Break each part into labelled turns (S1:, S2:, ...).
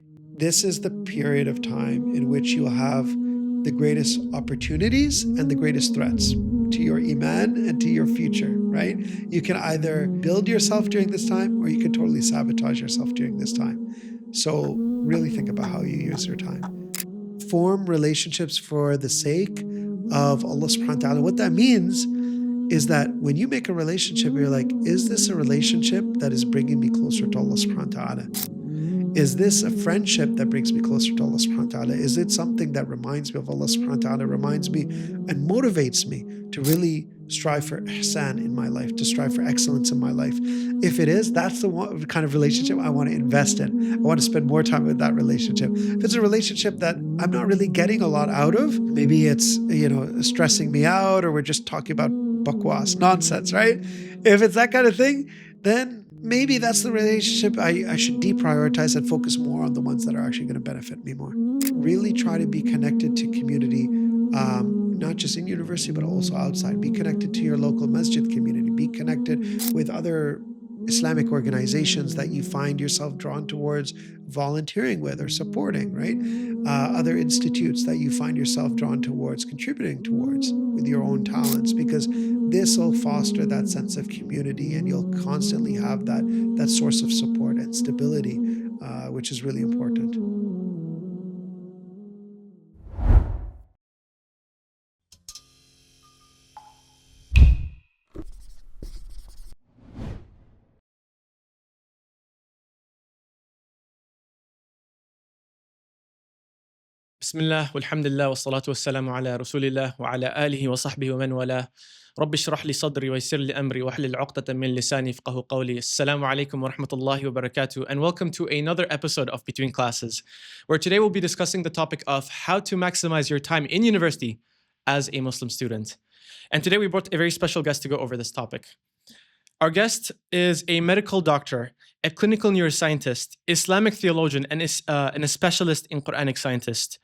S1: This is the period of time in which you'll have the greatest opportunities and the greatest threats to your iman and to your future, right? You can either build yourself during this time or you can totally sabotage yourself during this time. So really think about how you use your time. Form relationships for the sake of Allah subhanahu wa ta'ala. What that means is that when you make a relationship, you're like, is this a relationship that is bringing me closer to Allah subhanahu wa ta'ala? Is this a friendship that brings me closer to Allah subhanahu wa ta'ala? Is it something that reminds me of Allah subhanahu wa ta'ala, reminds me and motivates me to really strive for ihsan in my life, to strive for excellence in my life? If it is, that's the one kind of relationship I want to invest in. I want to spend more time with that relationship. If it's a relationship that I'm not really getting a lot out of, maybe it's, stressing me out, or we're just talking about bakwas, nonsense, right? If it's that kind of thing, then maybe that's the relationship I should deprioritize and focus more on the ones that are actually going to benefit me more. Really try to be connected to community, not just in university, but also outside. Be connected to your local masjid community. Be connected with other Islamic organizations that you find yourself drawn towards volunteering with or supporting, right? Other institutes that you find yourself drawn towards contributing towards with your own talents, because this will foster that sense of community and you'll constantly have that source of support and stability, which is really important.
S2: بسم الله والحمد لله والصلاة والسلام على رسول الله وعلى آله وصحبه ومن والاه. رب اشرح لي صدري ويسر لي أمري واحلل عقدة من لساني يفقهوا قولي. السلام عليكم ورحمة الله وبركاته, and welcome to another episode of Between Classes, where today we'll be discussing the topic of how to maximize your time in university as a Muslim student. And today we brought a very special guest to go over this topic. Our guest is a medical doctor, a clinical neuroscientist, Islamic theologian, and a specialist in Quranic sciences.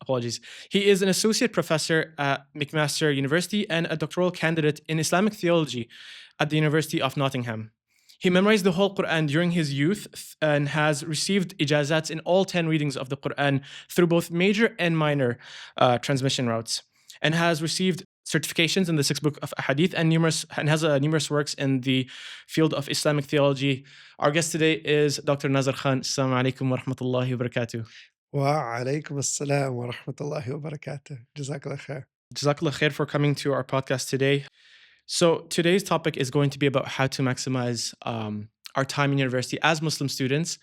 S2: Apologies. He is an associate professor at McMaster University and a doctoral candidate in Islamic theology at the University of Nottingham. He memorized the whole Quran during his youth and has received ijazats in all 10 readings of the Quran through both major and minor transmission routes, and has received certifications in the sixth book of Ahadith and has numerous works in the field of Islamic theology. Our guest today is Dr. Nazir Khan. Assalamu alaikum wa rahmatullahi wa barakatuh.
S1: Wa alaikum assalam wa rahmatullahi wa barakatuh. Jazakallah khair.
S2: Jazakallah khair for coming to our podcast today. So today's topic is going to be about how to maximize our time in university as Muslim students.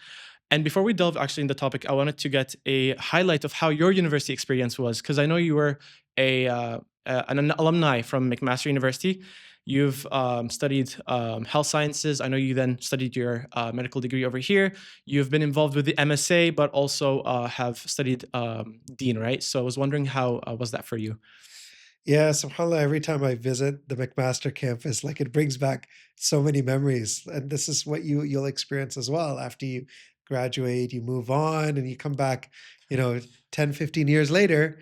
S2: And before we delve actually in the topic, I wanted to get a highlight of how your university experience was, because I know you were an alumni from McMaster University. You've studied health sciences. I know you then studied your medical degree over here. You've been involved with the MSA, but also have studied Deen, right? So I was wondering how was that for you?
S1: Yeah, subhanAllah, every time I visit the McMaster campus, like it brings back so many memories. And this is what you'll experience as well. After you graduate, you move on and you come back, 10, 15 years later,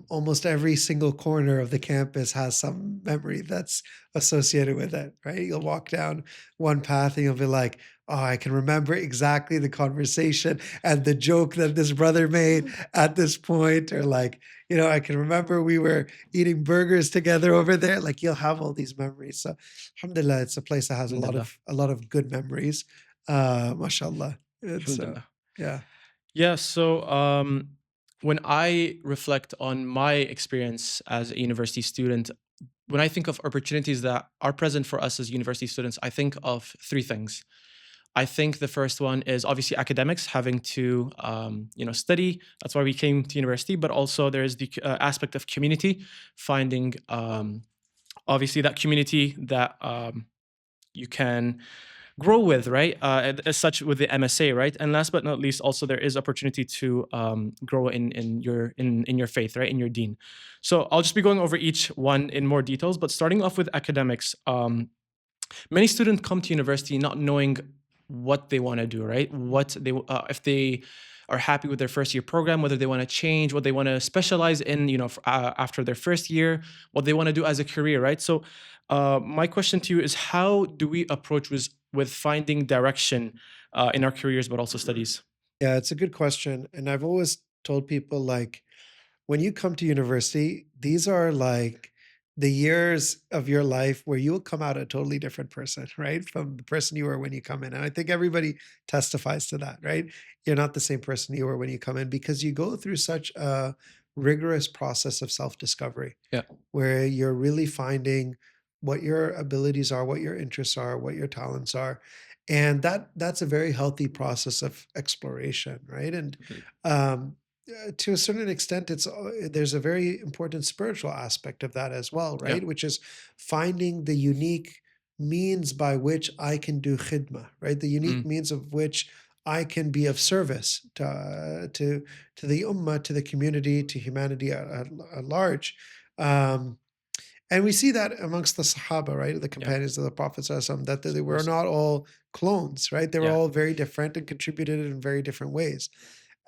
S1: almost every single corner of the campus has some memory that's associated with it, right? You'll walk down one path and you'll be like, oh, I can remember exactly the conversation and the joke that this brother made at this point, or like, I can remember we were eating burgers together over there. Like you'll have all these memories. So alhamdulillah, it's a place that has a lot of good memories. Mashallah. It's, yeah.
S2: Yeah. So when I reflect on my experience as a university student, when I think of opportunities that are present for us as university students, I think of three things. I think the first one is obviously academics, having to study. That's why we came to university. But also there is the aspect of community, finding obviously that community that you can grow with, right? As such with the MSA, right? And last but not least, also there is opportunity to grow in your faith, right? In your deen. So I'll just be going over each one in more details. But starting off with academics, many students come to university not knowing what they want to do, right? What they if they are happy with their first year program, whether they want to change, what they want to specialize in, after their first year, what they want to do as a career, right? So, my question to you is, how do we approach with finding direction in our careers, but also studies?
S1: Yeah, it's a good question. And I've always told people, like, when you come to university, these are like the years of your life where you'll come out a totally different person, right? From the person you were when you come in. And I think everybody testifies to that, right? You're not the same person you were when you come in because you go through such a rigorous process of self discovery
S2: Yeah.
S1: where you're really finding what your abilities are, what your interests are, what your talents are. And that's a very healthy process of exploration, right? And
S2: Agreed.
S1: to a certain extent, there's a very important spiritual aspect of that as well,
S2: Yeah.
S1: right? Which is finding the unique means by which I can do khidmah, right? The unique
S2: Mm.
S1: means of which I can be of service to the ummah, to the community, to humanity at large. Um, and we see that amongst the Sahaba, right? The
S2: Yeah.
S1: companions of the Prophet, ﷺ, that they
S2: Of
S1: were
S2: course.
S1: not all clones, right? They were
S2: Yeah.
S1: all very different and contributed in very different ways.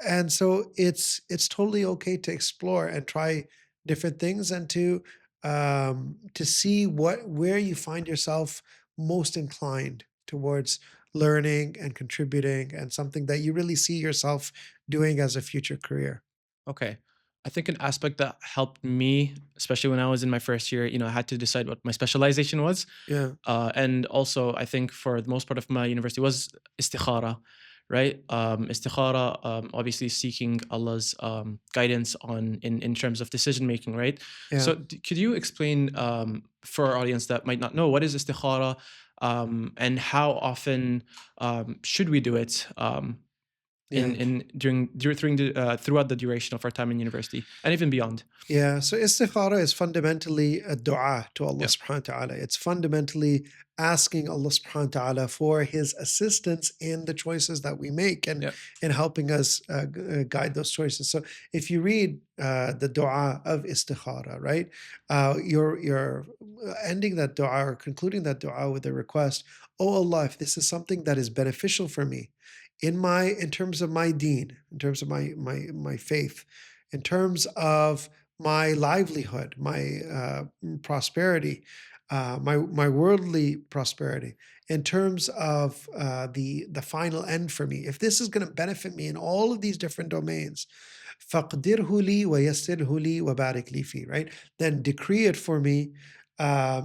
S1: And so it's totally okay to explore and try different things and to see where you find yourself most inclined towards learning and contributing and something that you really see yourself doing as a future career.
S2: Okay. I think an aspect that helped me, especially when I was in my first year, I had to decide what my specialization was.
S1: Yeah,
S2: And also, I think for the most part of my university was istikhara, right? Istikhara, obviously seeking Allah's guidance in terms of decision making, right?
S1: yeah.
S2: So, could you explain for our audience that might not know what is istikhara, and how often should we do it?
S1: Yeah.
S2: Throughout the duration of our time in university and even beyond.
S1: Yeah, so istikhara is fundamentally a dua to Allah
S2: Yeah,
S1: subhanahu wa ta'ala. It's fundamentally asking Allah subhanahu wa ta'ala for his assistance in the choices that we make and
S2: yeah,
S1: in helping us guide those choices. So if you read the dua of istikhara, right, you're ending that dua or concluding that dua with a request, oh Allah, if this is something that is beneficial for me in terms of my deen, in terms of my faith, in terms of my livelihood, my prosperity, my worldly prosperity, in terms of the final end for me. If this is going to benefit me in all of these different domains, فَقْدِرْهُ لِي وَيَسِّرْهُ لِي وَبَارِكْ لِي فِي, right? Then decree it for me,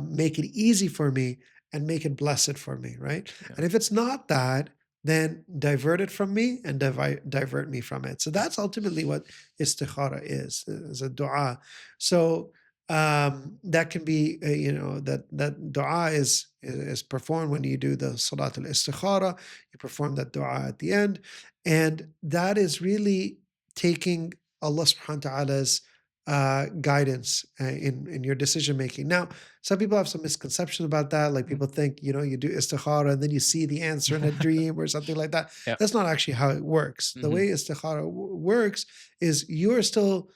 S1: make it easy for me, and make it blessed for me, right?
S2: yeah.
S1: And if it's not that, then divert it from me and divert me from it. So that's ultimately what istikhara is a dua. So that can be, that dua is performed when you do the salat al istikhara. You perform that dua at the end, and that is really taking Allah subhanahu wa ta'ala's guidance in your decision making. Now, some people have some misconceptions about that. Like
S2: Mhm.
S1: people think, you do istikhara and then you see the answer in a dream or something like that.
S2: Yeah.
S1: That's not actually how it works. The
S2: Hmm.
S1: way istikhara works is you're still,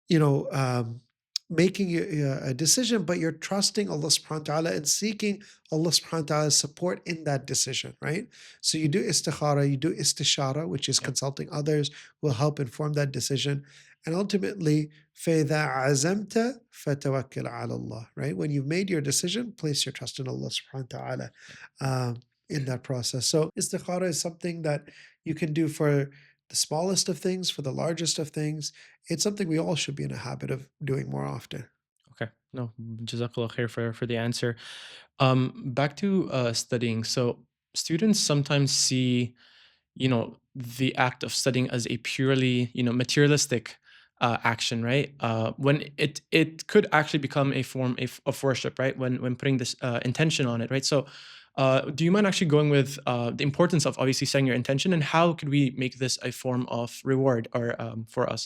S1: you know, um, making a decision, but you're trusting Allah subhanahu wa ta'ala and seeking Allah subhanahu wa ta'ala's support in that decision, right? So you do istikhara, you do istishara, which is
S2: Yeah.
S1: consulting others who will help inform that decision. And ultimately, فَإِذَا عَزَمْتَ فَتَوَكِّلْ عَلَى اللَّهِ, right? When you've made your decision, place your trust in Allah subhanahu wa ta'ala in that process. So istikhara is something that you can do for the smallest of things, for the largest of things. It's something we all should be in a habit of doing more often.
S2: Okay. No, jazakallah khair for the answer. Back to studying. So students sometimes see, the act of studying as a purely, materialistic action, right? When it could actually become a form of worship, right? When putting this intention on it, right? So, do you mind actually going with the importance of obviously setting your intention, and how could we make this a form of reward or for us,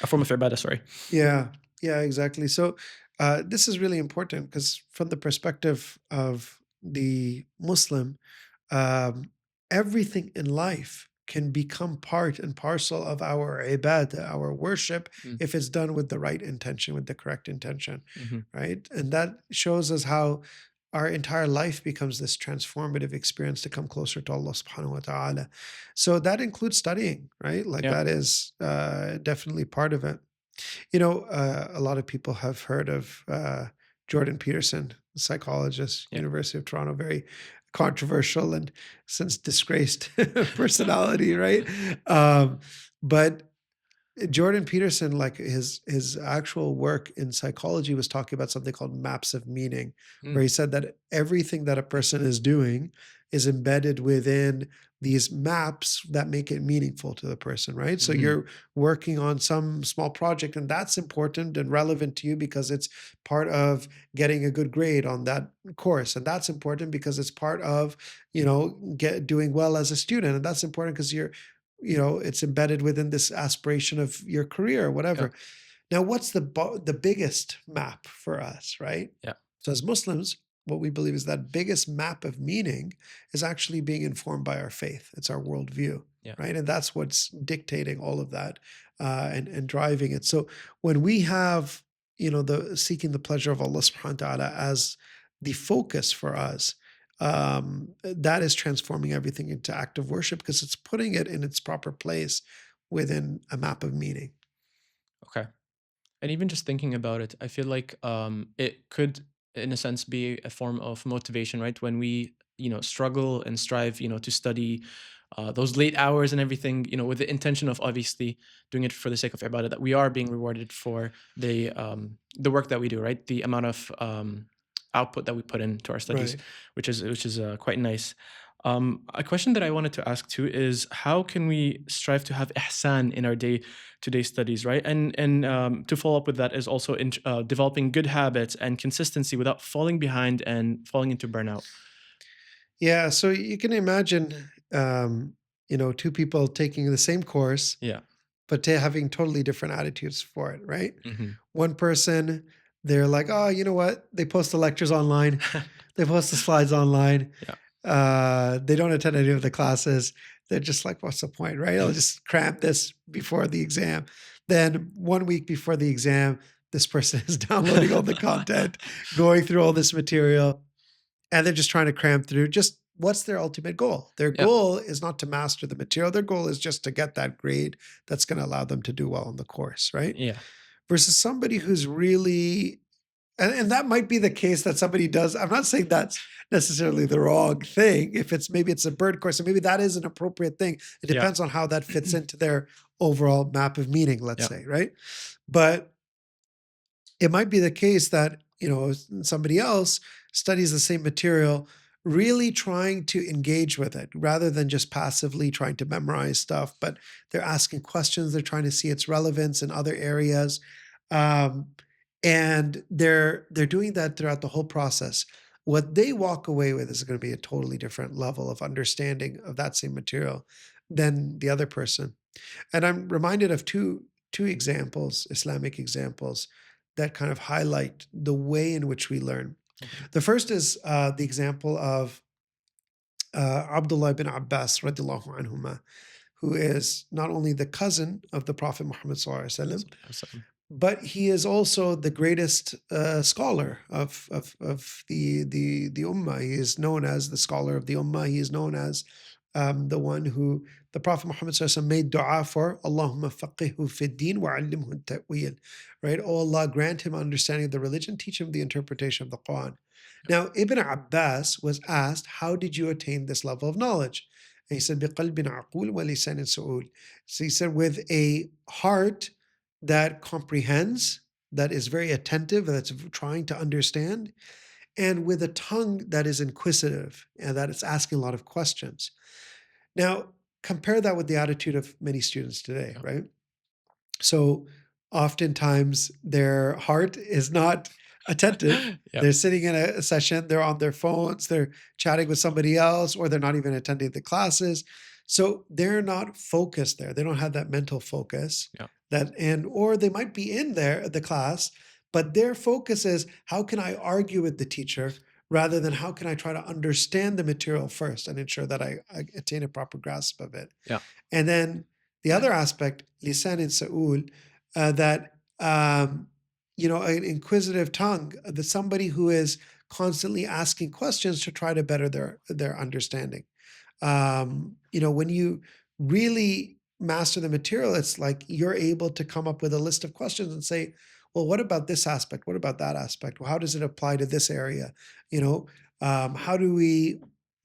S2: a form of ibadah? Sorry.
S1: Yeah, yeah, exactly. So this is really important because from the perspective of the Muslim, um, everything in life can become part and parcel of our ibadah, our worship, if it's done with the right intention, with the correct intention,
S2: Mm-hmm.
S1: right? And that shows us how our entire life becomes this transformative experience to come closer to Allah subhanahu wa ta'ala. So that includes studying, right? Like
S2: Yeah.
S1: that is definitely part of it. A lot of people have heard of Jordan Peterson, psychologist,
S2: Yeah.
S1: University of Toronto, very controversial and since disgraced personality, right? But Jordan Peterson, like his actual work in psychology, was talking about something called maps of meaning, where
S2: Mm.
S1: he said that everything that a person is doing is embedded within these maps that make it meaningful to the person, right? So
S2: Hmm.
S1: you're working on some small project, and that's important and relevant to you because it's part of getting a good grade on that course, and that's important because it's part of get doing well as a student, and that's important because it's embedded within this aspiration of your career or
S2: Yeah.
S1: whatever. Now, what's the biggest map for us, right?
S2: Yeah.
S1: So as Muslims, what we believe is that biggest map of meaning is actually being informed by our faith. It's our worldview,
S2: Yeah.
S1: right? And that's what's dictating all of that and driving it. So when we have, the seeking the pleasure of Allah subhanahu wa ta'ala as the focus for us, that is transforming everything into active worship because it's putting it in its proper place within a map of meaning.
S2: Okay. And even just thinking about it, I feel like it could, in a sense, be a form of motivation, right? When we, struggle and strive, to study those late hours and everything, with the intention of obviously doing it for the sake of ibadah, that we are being rewarded for the work that we do, right? The amount of output that we put into our studies,
S1: Right.
S2: which is quite nice. A question that I wanted to ask too is how can we strive to have ihsan in our day-to-day studies, right? And to follow up with that is also developing good habits and consistency without falling behind and falling into burnout.
S1: Yeah. So you can imagine, two people taking the same course,
S2: Yeah.
S1: but having totally different attitudes for it, right?
S2: Hmm.
S1: One person, they're like, oh, you know what? They post the lectures online, they post the slides online.
S2: Yeah.
S1: They don't attend any of the classes. They're just like, what's the point, right? I'll just cram this before the exam. Then 1 week before the exam, this person is downloading all the content, going through all this material, and they're just trying to cram through. Just what's their ultimate goal? Their
S2: Yeah.
S1: goal is not to master the material. Their goal is just to get that grade that's going to allow them to do well in the course, right?
S2: Yeah.
S1: Versus somebody who's really and that might be the case that somebody does. I'm not saying that's necessarily the wrong thing. If it's maybe it's a bird course, and maybe that is an appropriate thing. It
S2: Yeah.
S1: depends on how that fits into their overall map of meaning, let's
S2: Yeah.
S1: say, right? But it might be the case that, somebody else studies the same material, really trying to engage with it rather than just passively trying to memorize stuff, but they're asking questions, they're trying to see its relevance in other areas. Um, and they're doing that throughout the whole process. What they walk away with is going to be a totally different level of understanding of that same material than the other person. And I'm reminded of two examples, Islamic examples, that kind of highlight the way in which we learn.
S2: Okay.
S1: The first is the example of Abdullah ibn Abbas, radiallahu anhuma, who is not only the cousin of the Prophet Muhammad sallallahu alaihi wasallam,
S2: Awesome.
S1: but he is also the greatest scholar of the ummah. He is known as the scholar of the ummah. He is known as the one who the Prophet Muhammad SAW made dua for. Allahumma faqihu fi din wa allimhu ta'wil. Right? Oh Allah, grant him understanding of the religion, teach him the interpretation of the Quran. Now, Ibn Abbas was asked, how did you attain this level of knowledge? And he said, بِقَلْبٍ عَقُولٍ وَلِسَانٍ سُؤُولٍ. So he said, with a heart that comprehends, that is very attentive, that's trying to understand, and with a tongue that is inquisitive and that is asking a lot of questions. Now, compare that with the attitude of many students today,
S2: Yeah.
S1: right? So oftentimes their heart is not attentive.
S2: Yeah.
S1: They're sitting in a session, they're on their phones, they're chatting with somebody else, or they're not even attending the classes. So they're not focused there. They don't have that mental focus
S2: Yeah.
S1: or they might be in there, the class, but their focus is how can I argue with the teacher rather than how can I try to understand the material first and ensure that I attain a proper grasp of it.
S2: Yeah.
S1: And then the other aspect, lisan in Sa'ul, that, an inquisitive tongue, that somebody who is constantly asking questions to try to better their understanding. When you really master the material, it's like you're able to come up with a list of questions and say, well, what about this aspect? What about that aspect? Well, how does it apply to this area? You know, how do we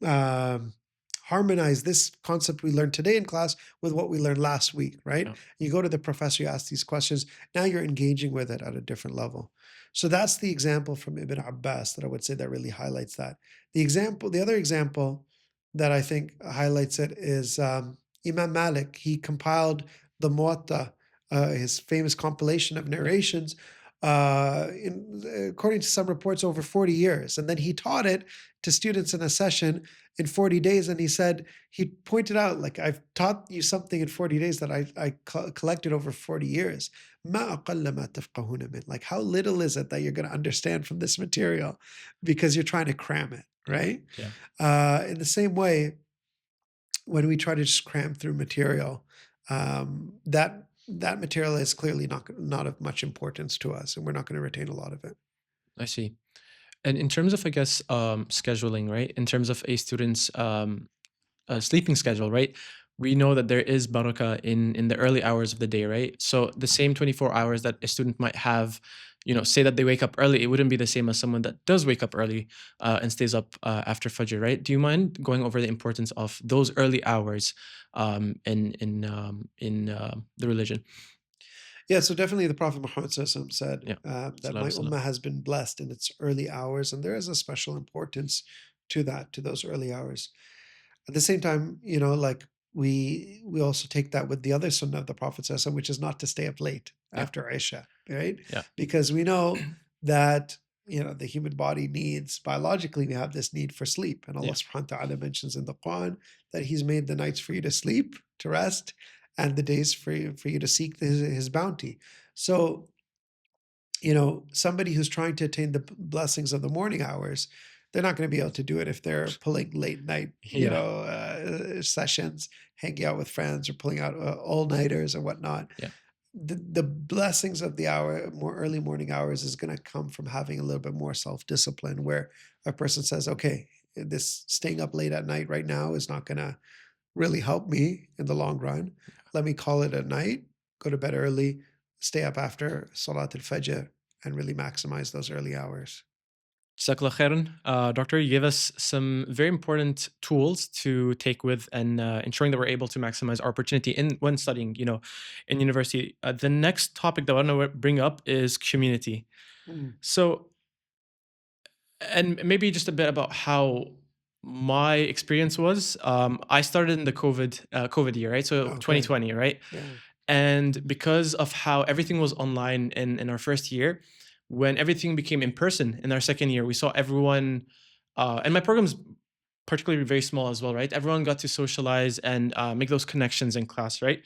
S1: um, harmonize this concept we learned today in class with what we learned last week, right?
S2: Yeah.
S1: You go to the professor, you ask these questions. Now you're engaging with it at a different level. So that's the example from Ibn Abbas that I would say that really highlights that. The other example that I think highlights it is Imam Malik. He compiled the Muwatta, his famous compilation of
S2: Yeah.
S1: narrations, according to some reports, over 40 years. And then he taught it to students in a session in 40 days. And he pointed out, like, I've taught you something in 40 days that I collected over 40 years. ما أقل ما تفقهون من. Like, how little is it that you're going to understand from this material because you're trying to cram it,
S2: Yeah.
S1: right?
S2: Yeah.
S1: In the same way, when we try to just cram through material, that material is clearly not of much importance to us, and we're not going to retain a lot of it.
S2: I see. And in terms of, I guess, scheduling, right? In terms of a student's sleeping schedule, right? We know that there is barakah in the early hours of the day, right? So the same 24 hours that a student might have, say that they wake up early, it wouldn't be the same as someone that does wake up early and stays up after Fajr, right? Do you mind going over the importance of those early hours in the religion?
S1: Yeah, so definitely the Prophet Muhammad SAW said
S2: Yeah.
S1: that
S2: Sallallahu
S1: my
S2: Alaihi Wasallam.
S1: ummah has been blessed in its early hours, and there is a special importance to that, to those early hours. At the same time, like we also take that with the other sunnah of the Prophet ﷺ, which is not to stay up late
S2: Yeah.
S1: after Isha, right?
S2: Yeah.
S1: Because we know that the human body needs, biologically, we have this need for sleep. And Allah
S2: Yeah.
S1: subhanahu wa ta'ala mentions in the Quran that He's made the nights for you to sleep, to rest, and the days for you to seek his bounty. So, somebody who's trying to attain the blessings of the morning hours, they're not going to be able to do it if they're pulling late night,
S2: Yeah.
S1: sessions, hanging out with friends, or pulling out all nighters or whatnot.
S2: Yeah.
S1: The blessings of the more early morning hours is going to come from having a little bit more self discipline, where a person says, okay, this staying up late at night right now is not going to really help me in the long run. Let me call it a night, go to bed early, stay up after Salat al-Fajr, and really maximize those early hours.
S2: Jazakallah khairan. Doctor, you gave us some very important tools to take with and ensuring that we're able to maximize our opportunity when studying, in university. The next topic that I want to bring up is community.
S1: Mm.
S2: So, and maybe just a bit about how my experience was. I started in the COVID year, right? So
S1: Okay.
S2: 2020, right?
S1: Yeah.
S2: And because of how everything was online in our first year, when everything became in person in our second year, we saw everyone, and my program's particularly very small as well, right? Everyone got to socialize and make those connections in class, right?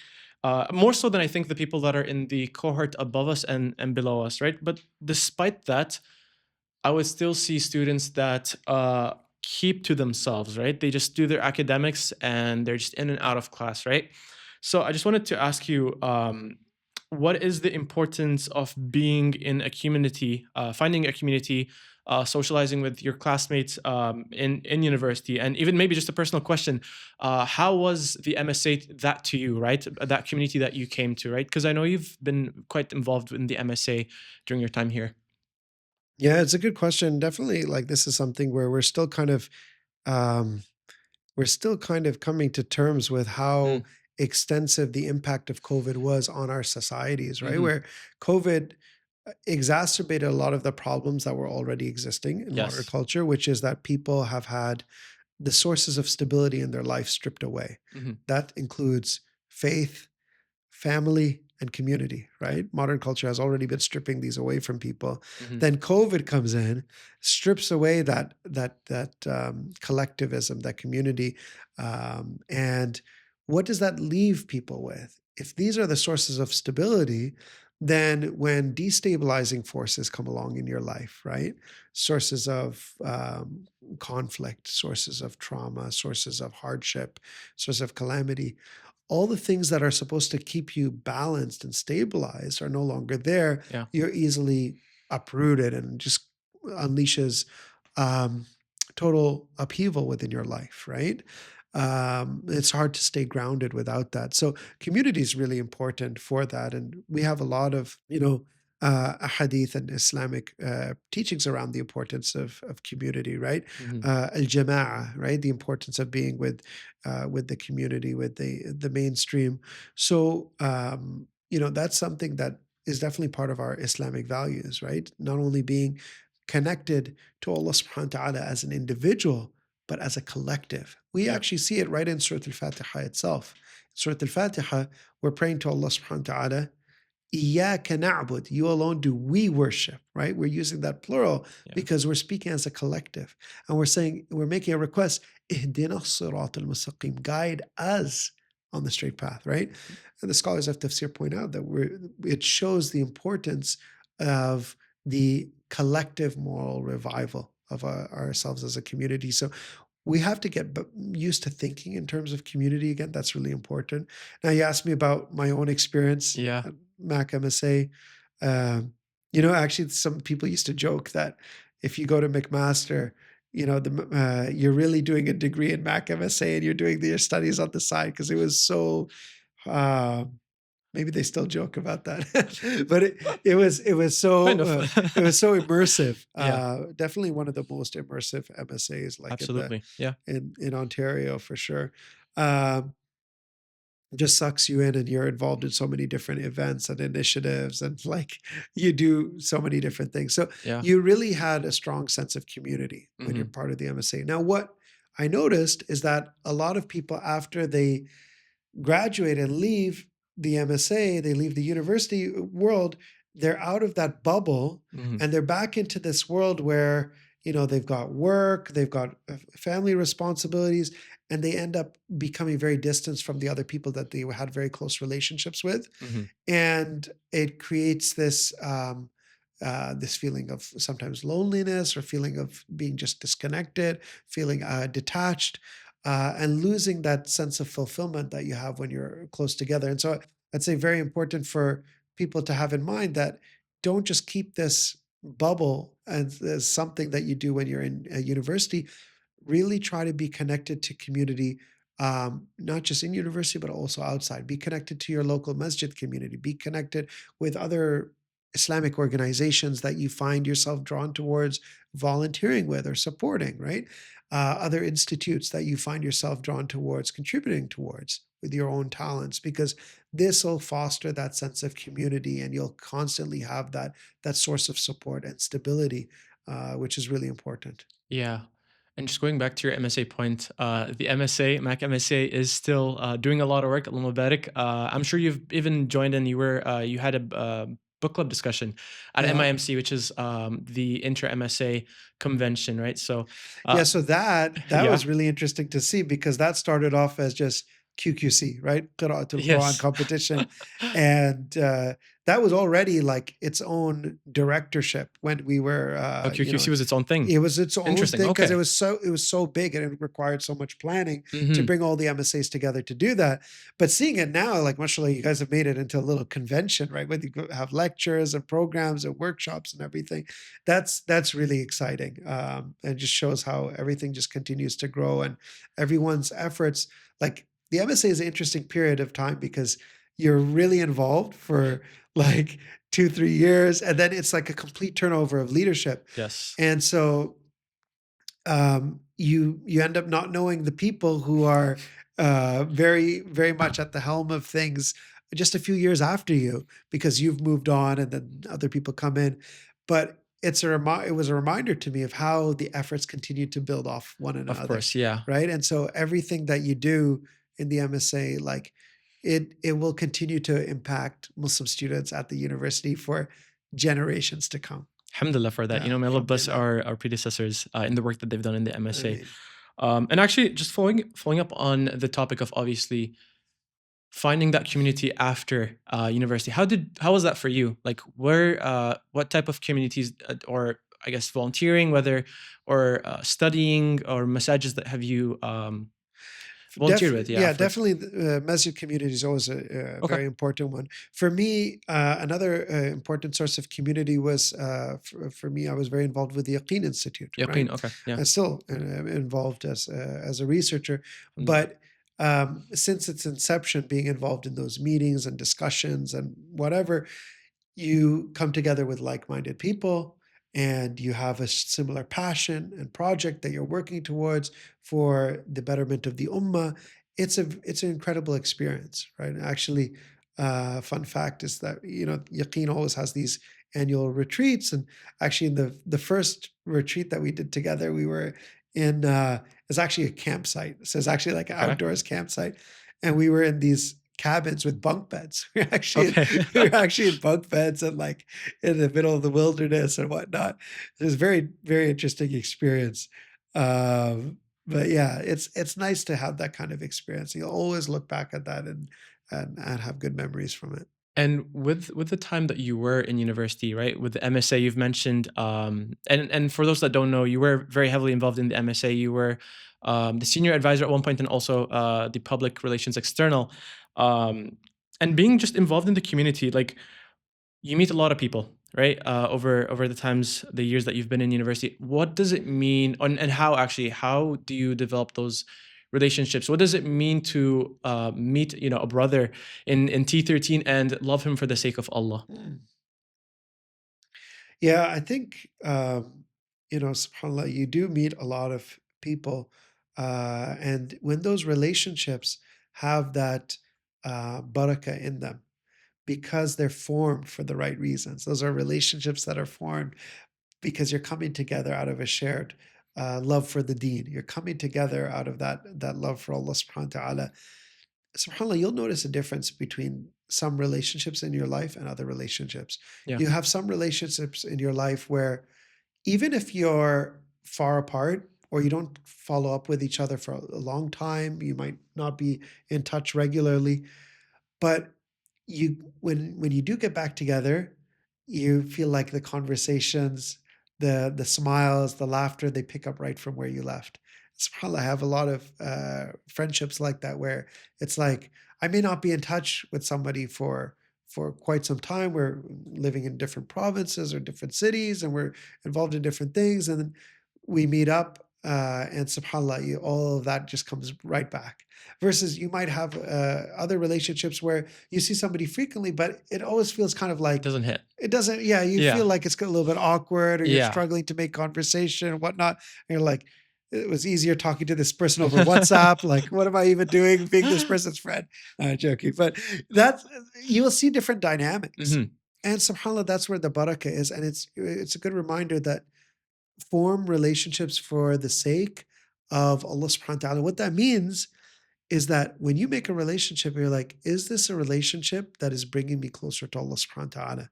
S2: More so than I think the people that are in the cohort above us and below us, right? But despite that, I would still see students that keep to themselves, right? They just do their academics and they're just in and out of class, right? So I just wanted to ask you, what is the importance of being in a community, finding a community, socializing with your classmates in university, and even maybe just a personal question: how was the MSA that to you, right? That community that you came to, right? Because I know you've been quite involved in the MSA during your time here.
S1: Yeah, it's a good question. Definitely, like, this is something where um, we're still kind of coming to terms with how
S2: Mm,
S1: extensive the impact of COVID was on our societies, right?
S2: mhm.
S1: Where COVID exacerbated a lot of the problems that were already existing in modern
S2: Yes.
S1: culture, which is that people have had the sources of stability in their life stripped away.
S2: Mhm,
S1: That includes faith, family, and community, right? Modern culture has already been stripping these away from people.
S2: mhm.
S1: Then COVID comes in, strips away that collectivism, that community, and what does that leave people with? If these are the sources of stability, then when destabilizing forces come along in your life, right? Sources of conflict, sources of trauma, sources of hardship, sources of calamity, all the things that are supposed to keep you balanced and stabilized are no longer there.
S2: Yeah.
S1: You're easily uprooted and just unleashes um, total upheaval within your life, right? It's hard to stay grounded without that. So community is really important for that, and we have a lot of hadith and Islamic teachings around the importance of community, right?
S2: Hmm.
S1: Al jama'ah, right? The importance of being with the community, with the mainstream. So that's something that is definitely part of our Islamic values, right? Not only being connected to Allah subhanahu wa ta'ala as an individual, but as a collective. We
S2: Yeah.
S1: actually see it right in Surah Al-Fatiha itself. Surah Al-Fatiha, we're praying to Allah subhanahu wa ta'ala, Iyaka na'bud, you alone do we worship, right? We're using that plural
S2: Yeah.
S1: because we're speaking as a collective. And we're making a request, Ihdina sirat al-mustaqim, guide us on the straight path, right? And the scholars of tafsir point out that it shows the importance of the collective moral revival of ourselves as a community. So we have to get used to thinking in terms of community again. That's really important. Now, you asked me about my own experience
S2: Yeah.
S1: at Mac MSA. Actually, some people used to joke that if you go to McMaster, you're really doing a degree in Mac MSA and you're doing your studies on the side because it was so. Uh, Maybe they still joke about that, but it was
S2: Kind
S1: so
S2: of.
S1: it was so immersive.
S2: Yeah.
S1: Definitely one of the most immersive MSAs, like
S2: Absolutely. Yeah.
S1: in Ontario for sure. Um, just sucks you in, and you're involved in so many different events and initiatives, and like you do so many different things. So
S2: Yeah.
S1: you really had a strong sense of community when you're
S2: Hmm.
S1: part of the MSA. Now, what I noticed is that a lot of people, after they graduate and leave the MSA, they leave the university world, they're out of that bubble
S2: Hmm.
S1: and they're back into this world where, they've got work, they've got family responsibilities, and they end up becoming very distant from the other people that they had very close relationships with.
S2: Hmm.
S1: And it creates this feeling of sometimes loneliness or feeling of being just disconnected, feeling detached, and losing that sense of fulfillment that you have when you're close together. And so I'd say very important for people to have in mind that don't just keep this bubble as something that you do when you're in a university. Really try to be connected to community, not just in university, but also outside. Be connected to your local masjid community. Be connected with other Islamic organizations that you find yourself drawn towards volunteering with or supporting, right? Other institutes that you find yourself drawn towards contributing towards with your own talents, because this will foster that sense of community, and you'll constantly have that source of support and stability, which is really important.
S2: Yeah. And just going back to your MSA point, the MSA, Mac MSA, is still doing a lot of work. Al Mubarak. I'm sure you've even joined in. You had a book club discussion at
S1: Yeah.
S2: MIMC, which is the inter MSA convention, right? So,
S1: Yeah,
S2: uh,
S1: so that
S2: yeah,
S1: was really interesting to see because that started off as just QQC, right? Qira'atul Quran
S2: yes.
S1: competition. And that was already like its own directorship when we were
S2: Oh, QQC was its own thing.
S1: it was its own
S2: Interesting.
S1: thing because
S2: Okay.
S1: it was so big and it required so much planning to
S2: Hmm.
S1: bring all the MSAs together to do that. But seeing it now, like mashallah, you guys have made it into a little convention, right? Where you have lectures and programs and workshops and everything. That's really exciting, and just shows how everything just continues to grow and everyone's efforts. Like the MSA is an interesting period of time because you're really involved for like 2 3 years, and then it's like a complete turnover of leadership,
S2: Yes.
S1: and so you end up not knowing the people who are very very much at the helm of things just a few years after you because you've moved on and then other people come in. But it was a reminder to me of how the efforts continue to build off one
S2: Of
S1: another,
S2: course. Yeah.
S1: right? And so everything that you do in the MSA, like it will continue to impact Muslim students at the university for generations to come.
S2: Alhamdulillah for that.
S1: Yeah,
S2: May Allah bless
S1: alhamdulillah.
S2: our predecessors in the work that they've done in the
S1: I
S2: MSA.
S1: mean,
S2: And actually, just following up on the topic of obviously finding that community after university. How was that for you? Like, what type of communities, or I guess volunteering, whether or studying or massages that have you volunteer with, yeah,
S1: Yeah,
S2: for
S1: definitely. The masjid community is always a
S2: okay.
S1: very important one for me. Another important source of community was for me. I was very involved with the Yaqeen Institute, right?
S2: Yaqeen, okay, yeah.
S1: I'm still involved as a researcher,
S2: Alhamdulillah.
S1: but since its inception, being involved in those meetings and discussions and whatever, you come together with like-minded people and you have a similar passion and project that you're working towards for the betterment of the ummah. It's an incredible experience, right? Actually, fun fact is that Yaqeen always has these annual retreats, and actually in the first retreat that we did together, we were in it's actually a campsite, so it's actually like an
S2: Okay.
S1: outdoors campsite, and we were in these cabins with bunk beds.
S2: Okay.
S1: We were actually in bunk beds and like in the middle of the wilderness and whatnot. It was a very, very interesting experience. But yeah, it's nice to have that kind of experience. You'll always look back at that and have good memories from it.
S2: And with the time that you were in university, right? With the MSA, you've mentioned, and for those that don't know, you were very heavily involved in the MSA. You were the senior advisor at one point, and also the public relations external. Um, and being just involved in the community, like you meet a lot of people, right? Over the times, the years that you've been in university. What does it mean, and how do you develop those relationships? What does it mean to meet, a brother in T13 and love him for the sake of Allah?
S1: Mm. Yeah, I think subhanAllah, you do meet a lot of people, and when those relationships have that barakah in them, because they're formed for the right reasons. Those are relationships that are formed because you're coming together out of a shared love for the deen. You're coming together out of that love for Allah subhanahu wa ta'ala. SubhanAllah, you'll notice a difference between some relationships in your life and other relationships.
S2: Yeah,
S1: You have some relationships in your life where even if you're far apart or you don't follow up with each other for a long time, you might not be in touch regularly, but when you do get back together, you feel like the conversations, the smiles, the laughter, they pick up right from where you left. SubhanAllah, I have a lot of friendships like that where it's like I may not be in touch with somebody for quite some time. We're living in different provinces or different cities, and we're involved in different things, and then we meet up, and subhanallah, all of that just comes right back. Versus you might have other relationships where you see somebody frequently, but it always feels kind of
S2: it
S1: like
S2: doesn't hit.
S1: it doesn't. Yeah, you
S2: Yeah,
S1: feel like it's a little bit awkward, or you're
S2: yeah.
S1: struggling to make conversation and whatnot. And you're like, it was easier talking to this person over WhatsApp. Like, what am I even doing being this person's friend? Joking, but that's you will see different dynamics,
S2: Hmm.
S1: and subhanallah, that's where the barakah is, and it's a good reminder that form relationships for the sake of Allah subhanahu wa ta'ala. What that means is that when you make a relationship, you're like, is this a relationship that is bringing me closer to Allah subhanahu wa ta'ala?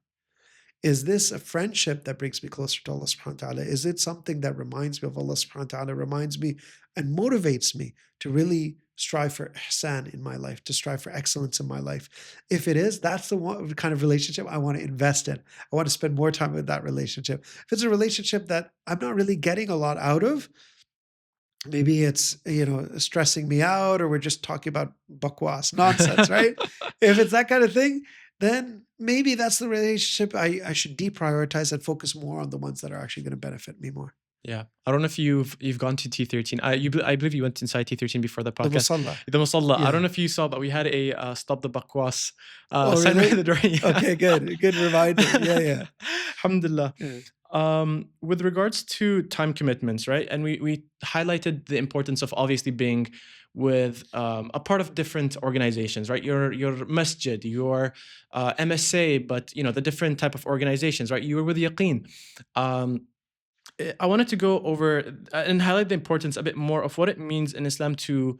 S1: Is this a friendship that brings me closer to Allah subhanahu wa ta'ala? Is it something that reminds me of Allah subhanahu wa ta'ala, reminds me and motivates me to really strive for ihsan in my life, to strive for excellence in my life? If it is, that's the one kind of relationship I want to invest in. I want to spend more time with that relationship. If it's a relationship that I'm not really getting a lot out of, maybe it's stressing me out, or we're just talking about bakwas nonsense, right? If it's that kind of thing, then maybe that's the relationship I should deprioritize and focus more on the ones that are actually going to benefit me more.
S2: Yeah, I don't know if you've gone to T13. I believe you went inside T13 before the
S1: The
S2: podcast.
S1: musalla.
S2: The Musalla. I don't
S1: Yeah.
S2: know if you saw, but we had a stop the bakwas
S1: Oh,
S2: sign by
S1: really?
S2: the door. Yeah.
S1: Okay, good. Good reminder. Yeah, yeah.
S2: Alhamdulillah.
S1: Yeah.
S2: With regards to time commitments, right? And we highlighted the importance of obviously being with a part of different organizations, right? Your masjid, your MSA, but the different type of organizations, right? You were with Yaqeen. Um, I wanted to go over and highlight the importance a bit more of what it means in Islam to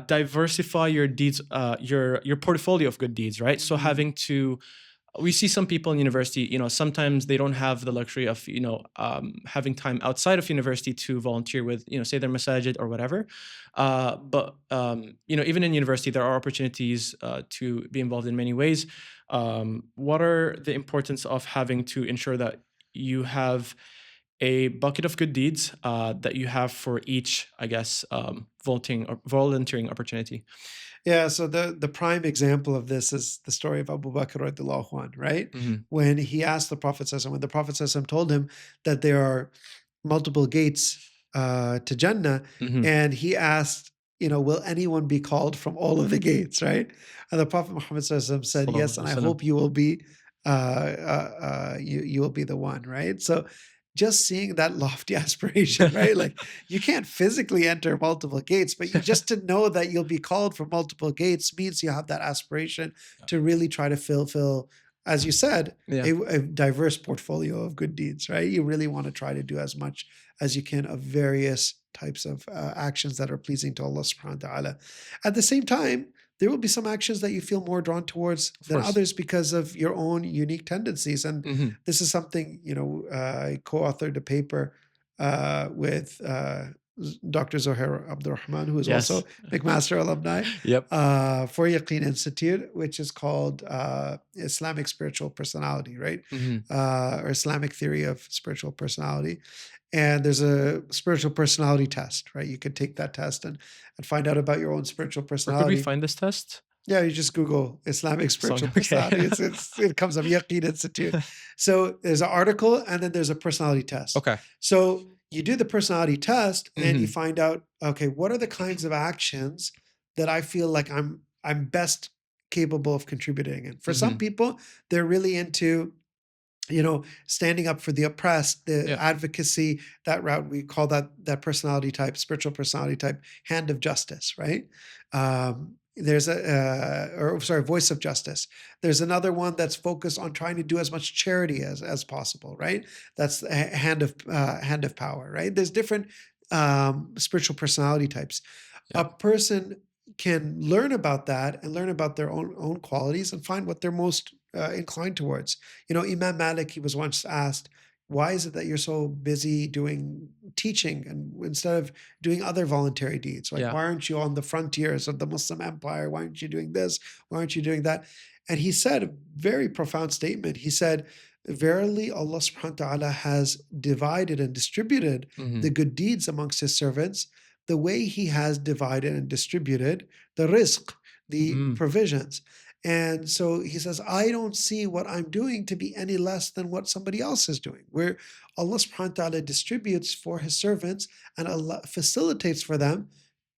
S2: diversify your deeds, your portfolio of good deeds, right? So
S1: Mm.
S2: we see some people in university, sometimes they don't have the luxury of, having time outside of university to volunteer with, say their masajid or whatever. But even in university, there are opportunities to be involved in many ways. What are the importance of having to ensure that you have a bucket of good deeds that you have for each, I guess, volunteering opportunity.
S1: Yeah, so the prime example of this is the story of Abu Bakr radiallahu anh, right?
S2: Hmm.
S1: When he asked the Prophet ﷺ, when the Prophet ﷺ told him that there are multiple gates to Jannah,
S2: Hmm.
S1: and he asked, will anyone be called from all of the gates, right? And the Prophet Muhammad ﷺ said,
S2: Sallallahu
S1: yes,
S2: alaihi
S1: and I
S2: wasallam.
S1: hope you will be, you will be the one, right? So just seeing that lofty aspiration, right? Like you can't physically enter multiple gates, but you just to know that you'll be called from multiple gates means you have that aspiration to really try to fulfill, as you said,
S2: Yeah,
S1: a diverse portfolio of good deeds, right? You really want to try to do as much as you can of various types of actions that are pleasing to Allah subhanahu wa ta'ala. At the same time, there will be some actions that you feel more drawn towards
S2: of
S1: than
S2: course.
S1: others because of your own unique tendencies. And
S2: Hmm.
S1: this is something, I co-authored a paper with Dr. Zohair Abdurrahman, who is also
S2: Yes.
S1: McMaster alumni,
S2: Yep.
S1: for Yaqeen Institute, which is called Islamic Spiritual Personality, right?
S2: Hmm.
S1: Or Islamic Theory of Spiritual Personality. And there's a spiritual personality test, right? You could take that test and find out about your own spiritual
S2: Where could we
S1: personality.
S2: find this test?
S1: Yeah, you just Google Islamic
S2: Song.
S1: spiritual
S2: Okay.
S1: personality. It comes up Yaqeen Institute. So there's an article and then there's a personality test.
S2: Okay.
S1: So you do the personality test and you
S2: Hmm.
S1: find out, okay, what are the kinds of actions that I feel like I'm best capable of contributing in? For some
S2: Hmm.
S1: people, they're really into standing up for the oppressed, the
S2: Yeah.
S1: advocacy, that route. We call that personality type, spiritual personality type, hand of justice, right? There's voice of justice. There's another one that's focused on trying to do as much charity as possible, right? That's a hand of power, right? There's different spiritual personality types. A
S2: Yeah.
S1: person can learn about that and learn about their own qualities and find what they're most inclined towards. Imam Malik, he was once asked, why is it that you're so busy doing teaching and instead of doing other voluntary deeds? Like,
S2: Yeah.
S1: why aren't you on the frontiers of the Muslim empire? Why aren't you doing this? Why aren't you doing that? And he said a very profound statement. He said, verily, Allah subhanahu wa ta'ala has divided and distributed
S2: Hmm.
S1: the good deeds amongst his servants the way he has divided and distributed the rizq, the
S2: Mm.
S1: provisions. And so he says, I don't see what I'm doing to be any less than what somebody else is doing. Where Allah subhanahu wa ta'ala distributes for his servants and Allah facilitates for them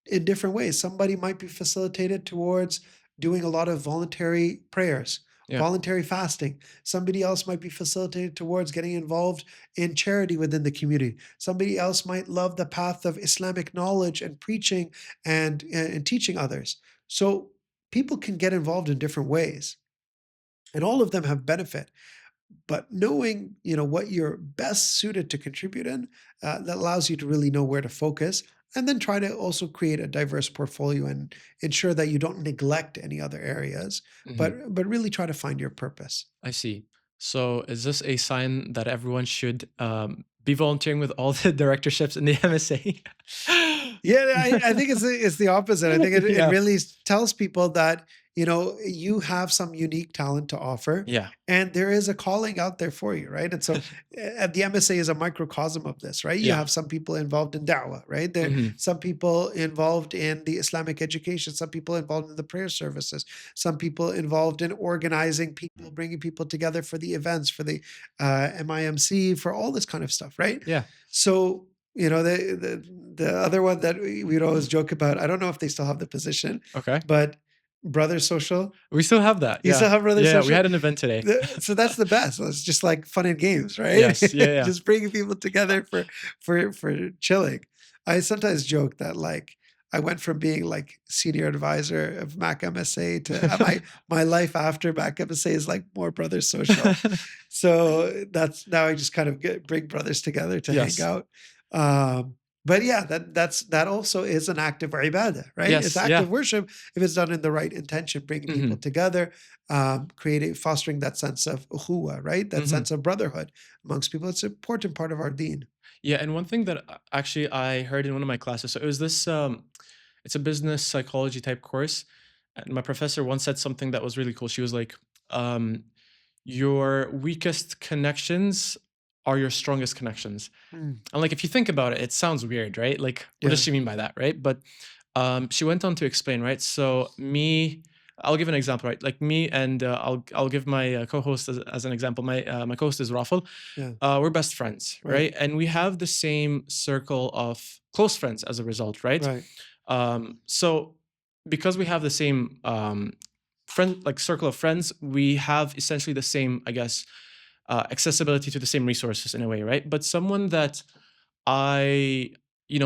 S1: in different ways. Somebody might be facilitated towards doing a lot of voluntary prayers,
S2: Yeah.
S1: voluntary fasting. Somebody else might be facilitated towards getting involved in charity within the community. Somebody else might love the path of Islamic knowledge and preaching and teaching others. So people can get involved in different ways, and all of them have benefit. But knowing, what you're best suited to contribute in, that allows you to really know where to focus, and then try to also create a diverse portfolio and ensure that you don't neglect any other areas,
S2: Hmm.
S1: but really try to find your purpose.
S2: I see. So is this a sign that everyone should be volunteering with all the directorships in the MSA?
S1: Yeah, I think it's the opposite. I think it
S2: Yeah.
S1: really tells people that you have some unique talent to offer,
S2: Yeah.
S1: and there is a calling out there for you, right? And so, the MSA is a microcosm of this, right? You
S2: Yeah.
S1: have some people involved in da'wah, right? There
S2: Hmm.
S1: some people involved in the Islamic education, some people involved in the prayer services, some people involved in organizing people, bringing people together for the events, for the MIMC, for all this kind of stuff, right?
S2: Yeah.
S1: So the other one that we'd always joke about, I don't know if they still have the position,
S2: Okay.
S1: but Brother Social.
S2: We still have that.
S1: You
S2: Yeah.
S1: still have Brother
S2: Yeah. We
S1: Social?
S2: had an event today.
S1: So that's the best. It's just like fun and games, right?
S2: Yes. Yeah. Yeah.
S1: Just bringing people together for chilling. I sometimes joke that like I went from being like senior advisor of Mac MSA to my life after Mac MSA is like more Brother Social. So that's now I just kind of bring brothers together to hang
S2: Yes.
S1: out. But yeah, that also is an act of ibadah, right? It's
S2: Yes.
S1: active
S2: Yeah.
S1: worship if it's done in the right intention, bringing people
S2: Hmm.
S1: together, creating, fostering that sense of ukhuwa, right? That
S2: Hmm.
S1: sense of brotherhood amongst people. It's an important part of our deen.
S2: Yeah. And one thing that actually I heard in one of my classes, so it was this. It's a business psychology type course, and my professor once said something that was really cool. She was like, um, "Your weakest connections are your strongest connections.
S1: Mm.
S2: And like, if you think about it, it sounds weird, right? Like, what does
S1: Yeah.
S2: she mean by that, right? But she went on to explain, right? So me, I'll give an example, right? Like me and I'll give my co-host as an example. My co-host is Rafal.
S1: Yeah.
S2: We're best friends,
S1: Right.
S2: right? And we have the same circle of close friends as a result, right?
S1: Right.
S2: So because we have the same friend, like circle of friends, we have essentially the same, I guess, accessibility to the same resources in a way, right? But someone that I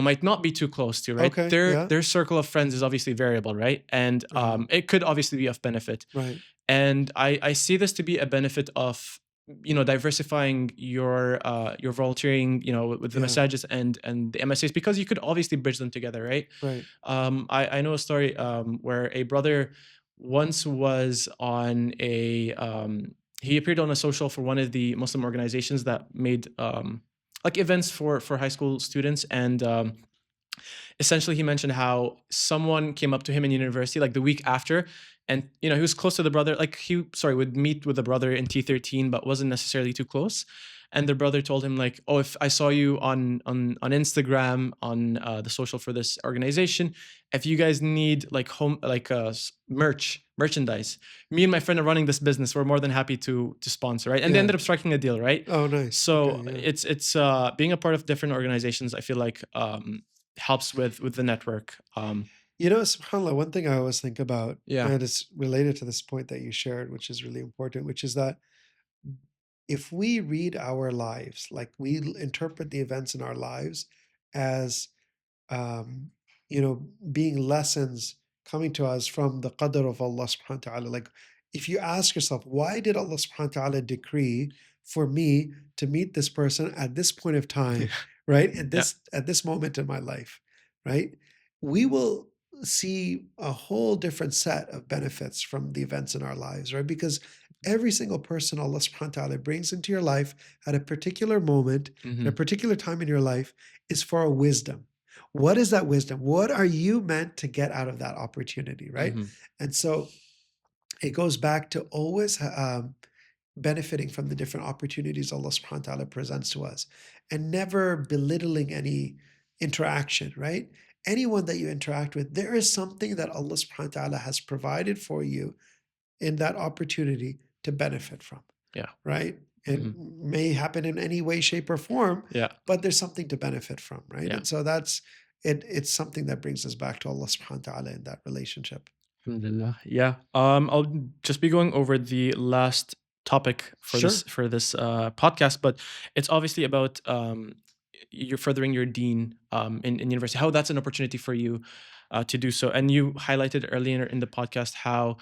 S2: might not be too close to, right?
S1: Okay.
S2: Their
S1: Yeah.
S2: their circle of friends is obviously variable, right? And
S1: Right.
S2: it could obviously be of benefit.
S1: Right.
S2: And I see this to be a benefit of diversifying your volunteering, with the
S1: Yeah.
S2: massages and the MSAs, because you could obviously bridge them together, right?
S1: Right.
S2: I know a story where a brother once was on a he appeared on a social for one of the Muslim organizations that made like events for high school students, and essentially he mentioned how someone came up to him in university like the week after, and he was close to the brother, like he sorry would meet with the brother in T13 but wasn't necessarily too close. And the brother told him like, oh, if I saw you on Instagram on the social for this organization, if you guys need like home like merchandise, me and my friend are running this business, we're more than happy to sponsor, right? And they
S1: Yeah.
S2: ended up striking a deal, right?
S1: Oh, nice. Okay.
S2: So
S1: Yeah.
S2: it's being a part of different organizations, I feel like helps with the network.
S1: SubhanAllah, one thing I always think about,
S2: Yeah.
S1: and it's related to this point that you shared, which is really important, which is that if we read our lives, like we interpret the events in our lives as um, being lessons coming to us from the qadr of Allah subhanahu wa ta'ala. Like if you ask yourself, why did Allah subhanahu wa ta'ala decree for me to meet this person at this point of time, right?
S2: Yeah.
S1: At this moment in my life, right? We will see a whole different set of benefits from the events in our lives, right? Because every single person Allah subhanahu wa ta'ala brings into your life at a particular moment, at a
S2: Hmm.
S1: particular time in your life, is for a wisdom. What is that wisdom? What are you meant to get out of that opportunity, right?
S2: Hmm.
S1: And so it goes back to always benefiting from the different opportunities Allah subhanahu wa ta'ala presents to us and never belittling any interaction, right? Anyone that you interact with, there is something that Allah subhanahu wa ta'ala has provided for you in that opportunity to benefit from,
S2: Yeah.
S1: right? It
S2: Hmm.
S1: may happen in any way, shape, or form,
S2: Yeah.
S1: but there's something to benefit from, right?
S2: Yeah.
S1: And so that's it. It's something that brings us back to Allah subhanahu wa ta'ala in that relationship.
S2: Alhamdulillah. Yeah. I'll just be going over the last topic for this
S1: Sure.
S2: podcast, but it's obviously about you're furthering your deen in university. How that's an opportunity for you to do so. And you highlighted earlier in the podcast how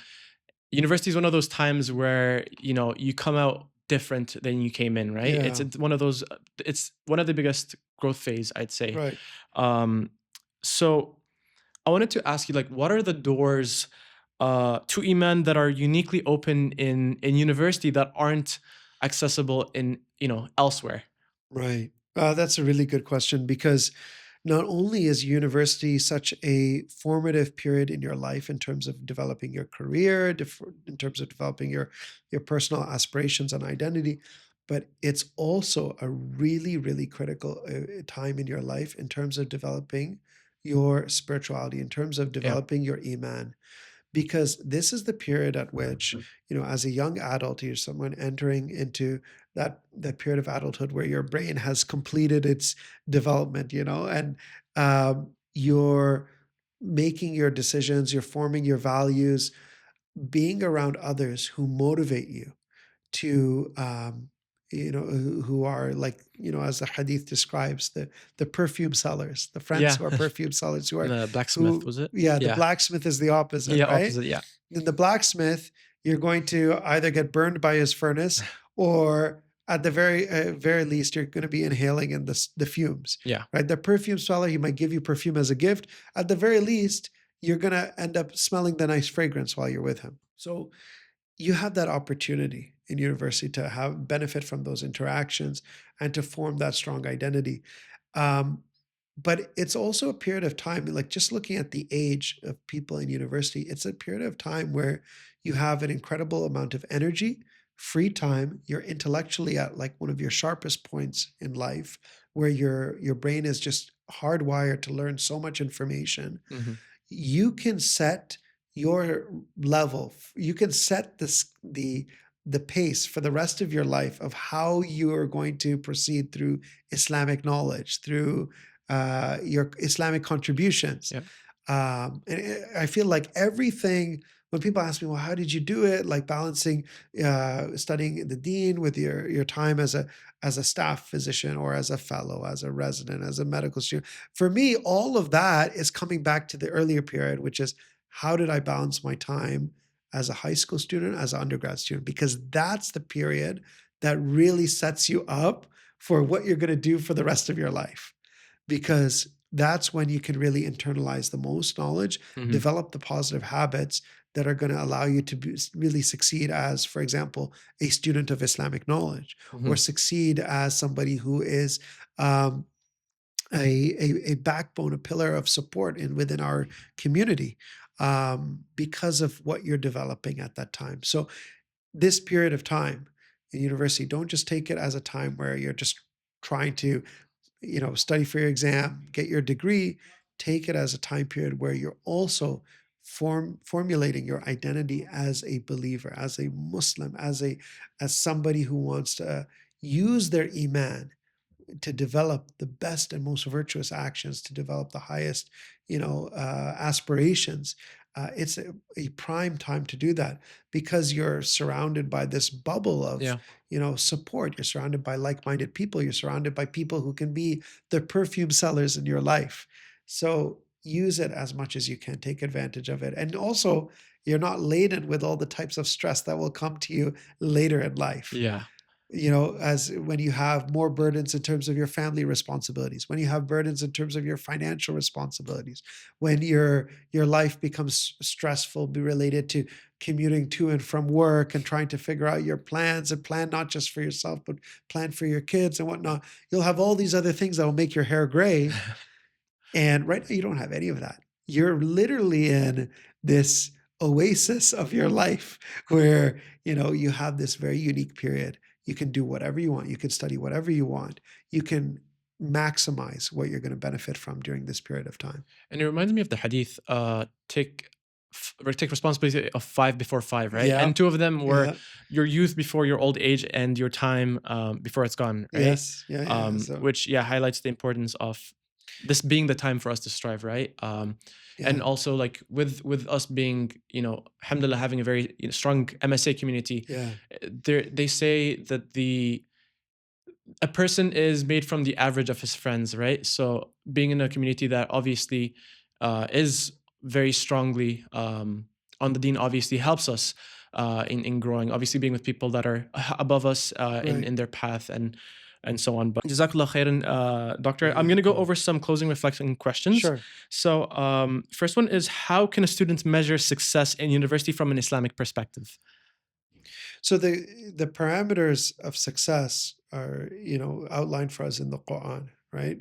S2: university is one of those times where you come out different than you came in, right? It's,
S1: Yeah.
S2: it's one of those. It's one of the biggest growth phase, I'd say.
S1: Right.
S2: Um, so I wanted to ask you, like, what are the doors to Iman that are uniquely open in university that aren't accessible in elsewhere?
S1: Right. That's a really good question because not only is university such a formative period in your life in terms of developing your career, in terms of developing your personal aspirations and identity, but it's also a really, really critical time in your life in terms of developing your spirituality, in terms of
S2: Yeah.
S1: developing your iman, because this is the period at which, as a young adult, you're someone entering into that period of adulthood where your brain has completed its development, and you're making your decisions, you're forming your values, being around others who motivate you to who are like, as the hadith describes, the perfume sellers, the friends
S2: Yeah.
S1: who are perfume sellers,
S2: The blacksmith,
S1: who
S2: was it?
S1: yeah, the
S2: Yeah.
S1: blacksmith is the opposite,
S2: Yeah.
S1: right?
S2: Opposite. Yeah.
S1: In the blacksmith, you're going to either get burned by his furnace, or at the very least, you're going to be inhaling in the fumes,
S2: Yeah.
S1: right? The perfume seller, he might give you perfume as a gift. At the very least, you're going to end up smelling the nice fragrance while you're with him. So you have that opportunity in university to have benefit from those interactions and to form that strong identity. Um, but it's also a period of time, like just looking at the age of people in university, it's a period of time where you have an incredible amount of energy, free time, you're intellectually at like one of your sharpest points in life, where your brain is just hardwired to learn so much information.
S2: Mhm.
S1: You can set your level. You can set the pace for the rest of your life of how you are going to proceed through Islamic knowledge, through your Islamic contributions.
S2: Yeah.
S1: And I feel like everything, when people ask me, well, how did you do it? Like balancing studying the Deen with your time as a staff physician or as a fellow, as a resident, as a medical student. For me, all of that is coming back to the earlier period, which is how did I balance my time as a high school student, as an undergrad student? Because that's the period that really sets you up for what you're going to do for the rest of your life, because that's when you can really internalize the most knowledge,
S2: Mhm.
S1: develop the positive habits that are going to allow you to really succeed as, for example, a student of Islamic knowledge, or
S2: Mhm.
S1: succeed as somebody who is um, a backbone, a pillar of support within our community, because of what you're developing at that time. So this period of time in university, don't just take it as a time where you're just trying to study for your exam, get your degree. Take it as a time period where you're also formulating your identity as a believer, as a Muslim, as somebody who wants to use their iman to develop the best and most virtuous actions, to develop the highest, aspirations. It's a prime time to do that, because you're surrounded by this bubble of,
S2: Yeah.
S1: support. You're surrounded by like-minded people. You're surrounded by people who can be the perfume sellers in your life. So use it as much as you can. Take advantage of it, and also you're not laden with all the types of stress that will come to you later in life,
S2: Yeah.
S1: as when you have more burdens in terms of your family responsibilities, when you have burdens in terms of your financial responsibilities, when your life becomes stressful, be related to commuting to and from work and trying to figure out your plans, and plan not just for yourself but plan for your kids and whatnot. You'll have all these other things that will make your hair gray, and right now, you don't have any of that. You're literally in this oasis of your life where, you have this very unique period. You can do whatever you want. You can study whatever you want. You can maximize what you're going to benefit from during this period of time.
S2: And it reminds me of the hadith, take responsibility of five before five, right?
S1: Yeah.
S2: And two of them were
S1: Yeah.
S2: your youth before your old age and your time before it's gone, right?
S1: Yes. Yeah. Yeah. So,
S2: Which, yeah, highlights the importance of this being the time for us to strive, right?
S1: yeah.
S2: And also, like, with us being, alhamdulillah, having a very strong MSA community,
S1: Yeah.
S2: they say that a person is made from the average of his friends, right? So being in a community that obviously is very strongly on the deen obviously helps us in growing. Obviously, being with people that are above us
S1: Right.
S2: in their path and so on. But Jazakallah khairan, Doctor. I'm going to go
S1: Yeah.
S2: over some closing reflection questions.
S1: Sure.
S2: So, first one is, how can a student measure success in university from an Islamic perspective?
S1: So the parameters of success are, outlined for us in the Quran, right?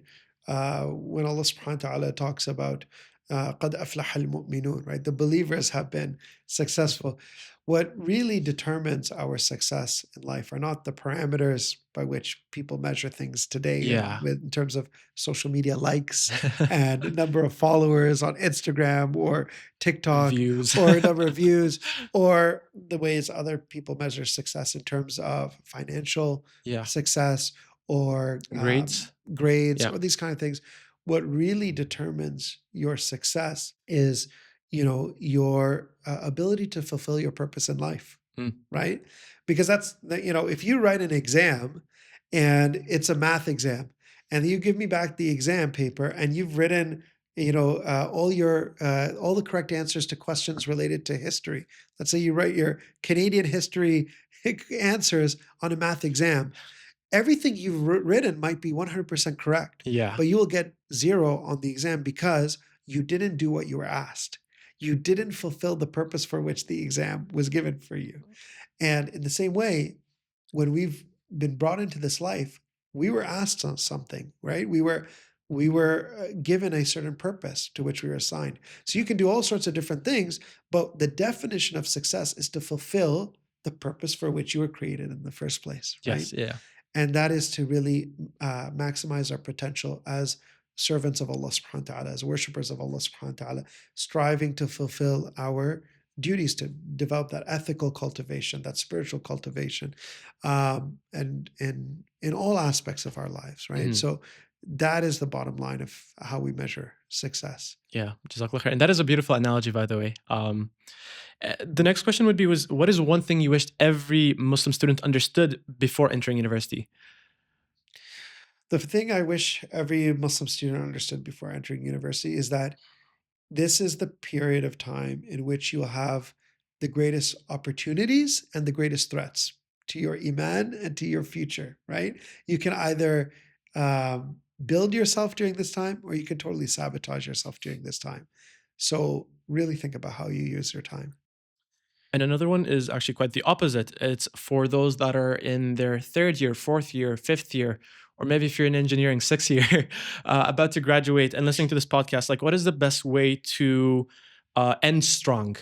S1: When Allah subhanahu wa ta'ala talks about قَدْ أَفْلَحَ الْمُؤْمِنُونَ, right? The believers have been successful. What really determines our success in life are not the parameters by which people measure things today,
S2: Yeah.
S1: in terms of social media likes and number of followers on Instagram or TikTok,
S2: Views.
S1: or number of views, or the ways other people measure success in terms of financial
S2: Yeah.
S1: success, or
S2: Grades.
S1: grades,
S2: Yeah.
S1: or these kind of things. What really determines your success is, your ability to fulfill your purpose in life,
S2: Mm.
S1: right? Because if you write an exam and it's a math exam, and you give me back the exam paper and you've written, all the correct answers to questions related to history. Let's say you write your Canadian history answers on a math exam. Everything you've written might be 100% correct,
S2: Yeah.
S1: but you will get zero on the exam because you didn't do what you were asked. You didn't fulfill the purpose for which the exam was given for you. And in the same way, when we've been brought into this life, we were asked something, right? We were given a certain purpose to which we were assigned. So you can do all sorts of different things, but the definition of success is to fulfill the purpose for which you were created in the first place, right?
S2: Yes. Yeah.
S1: And that is to really maximize our potential as servants of Allah subhanahu wa ta'ala, as worshippers of Allah subhanahu wa ta'ala, striving to fulfill our duties to develop that ethical cultivation, that spiritual cultivation, and in all aspects of our lives, right?
S2: Mhm.
S1: So that is the bottom line of how we measure success.
S2: Yeah. Jazakallah khair. And that is a beautiful analogy, by the way. The next question would be was what is one thing you wished every Muslim student understood before entering university?
S1: The thing I wish every Muslim student understood before entering university is that this is the period of time in which you'll have the greatest opportunities and the greatest threats to your iman and to your future, right? You can either build yourself during this time or you can totally sabotage yourself during this time. So, really think about how you use your time.
S2: And another one is actually quite the opposite. It's for those that are in their third year, fourth year, fifth year, or maybe if you're in engineering, sixth year, about to graduate and listening to this podcast. Like, what is the best way to end strong?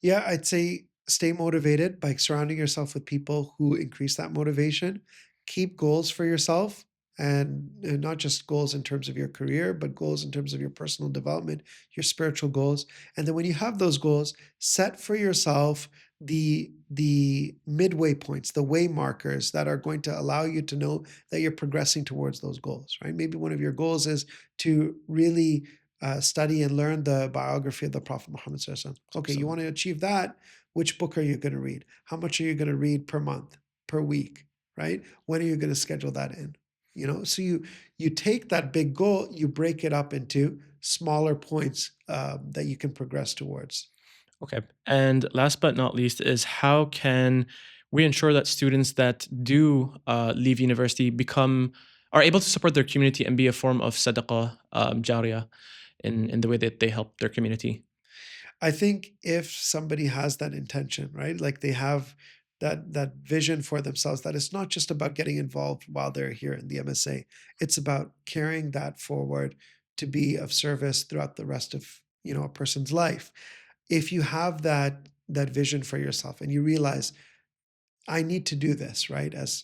S1: Yeah, I'd say stay motivated by surrounding yourself with people who increase that motivation. Keep goals for yourself and not just goals in terms of your career, but goals in terms of your personal development, your spiritual goals. And then when you have those goals, set for yourself the midway points, the way markers that are going to allow you to know that you're progressing towards those goals, right? Maybe one of your goals is to really study and learn the biography of the Prophet Muhammad. Okay, you want to achieve that. Which book are you going to read? How much are you going to read per month, per week, right? When are you going to schedule that in? So you take that big goal, you break it up into smaller points that you can progress towards.
S2: Okay. And last but not least is how can we ensure that students that do leave university are able to support their community and be a form of sadaqah jariyah in the way that they help their community?
S1: I think if somebody has that intention, right? Like they have that vision for themselves, that it's not just about getting involved while they're here in the MSA. It's about carrying that forward to be of service throughout the rest of, a person's life. If you have that vision for yourself and you realize I need to do this, right? As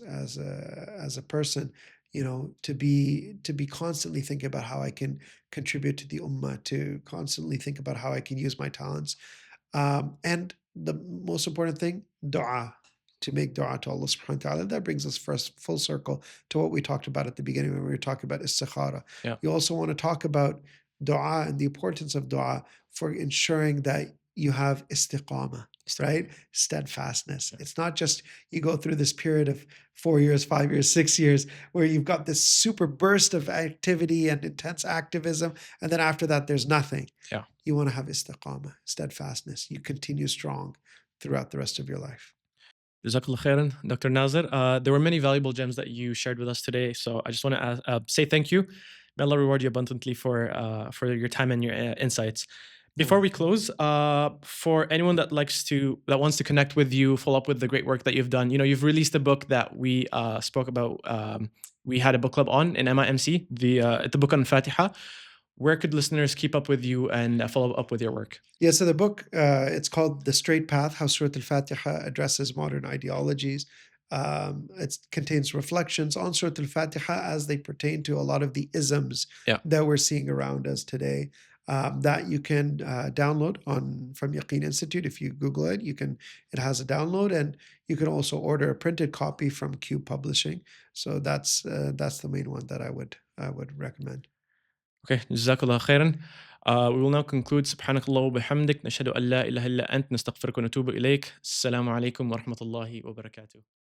S1: a person, to be constantly thinking about how I can contribute to the ummah, to constantly think about how I can use my talents. And the most important thing, dua, to make dua to Allah subhanahu wa ta'ala. That brings us first full circle to what we talked about at the beginning when we were talking about istikhara.
S2: Yeah.
S1: You also want to talk about dua and the importance of dua for ensuring that you have istiqamah, right? Steadfastness. It's not just you go through this period of 4 years, 5 years, 6 years, where you've got this super burst of activity and intense activism. And then after that, there's nothing.
S2: Yeah.
S1: You want to have istiqamah, steadfastness. You continue strong throughout the rest of your life.
S2: Jazakallah khairan, Dr. Nazir. There were many valuable gems that you shared with us today. So I just want to say thank you. May Allah reward you abundantly for your time and your insights. Before we close, for anyone that wants to connect with you, follow up with the great work that you've done. You've released a book that we spoke about. We had a book club on in MIMC, the book on Fatiha. Where could listeners keep up with you and follow up with your work?
S1: Yeah, so the book, it's called The Straight Path, How Surat al-Fatiha Addresses Modern Ideologies. It contains reflections on Surat al-Fatiha as they pertain to a lot of the isms that we're seeing around us today. That you can download from Yaqeen Institute. If you Google it, it has a download, and you can also order a printed copy from Cube Publishing. So that's the main one that I would recommend.
S2: Okay, Jazakallah khairan. We will now conclude. Subhanakallah wa bihamdik. Nashhadu an la ilaha illa ant. Nastaghfiruka wa natubu ilayk. Assalamu alaikum wa rahmatullahi wa barakatuh.